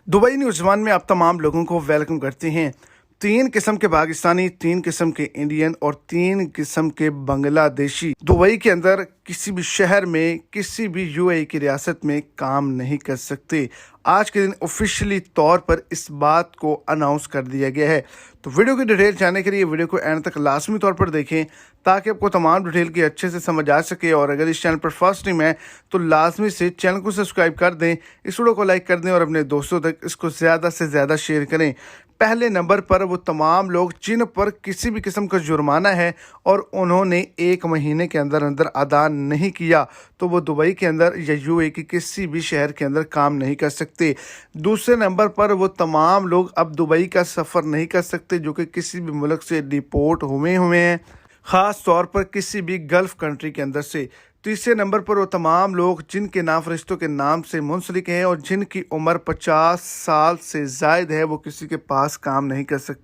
Dubai news one में आप तमाम लोगों को वेलकम करते हैं। 3 किस्म के पाकिस्तानी, 3 किस्म के इंडियन और 3 किस्म के बांग्लादेशी दुबई के अंदर किसी भी शहर में, किसी भी यूएई की रियासत में काम नहीं कर सकते। आज के दिन ऑफिशियली तौर पर इस बात को अनाउंस कर दिया गया है। तो वीडियो की डिटेल जानने के लिए वीडियो को एंड तक लाजमी तौर पर देखें ताकि आपको तमाम डिटेल की अच्छे से समझ आ सके। और अगर इस चैनल पर फर्स्ट टाइम है तो लाजमी से चैनल को सब्सक्राइब कर दें, इस वीडियो को लाइक कर दें और अपने दोस्तों तक इसको ज़्यादा से ज़्यादा शेयर करें। पहले नंबर पर वो तमाम लोग जिन पर किसी भी किस्म का जुर्माना है और उन्होंने 1 महीने के अंदर अंदर अदा नहीं किया तो वो दुबई के अंदर या यूएई के किसी भी शहर के अंदर काम नहीं कर सकते। दूसरे नंबर पर वो तमाम लोग अब दुबई का सफ़र नहीं कर सकते जो कि किसी भी मुल्क से डिपोर्ट हुए हैं, ख़ास तौर पर किसी भी गल्फ़ कंट्री के अंदर से। तीसरे नंबर पर वो तमाम लोग जिनके नाम फरिश्तों के नाम से मुंसलिक हैं और जिनकी उम्र 50 साल से ज़ायद है, वो किसी के पास काम नहीं कर सकते।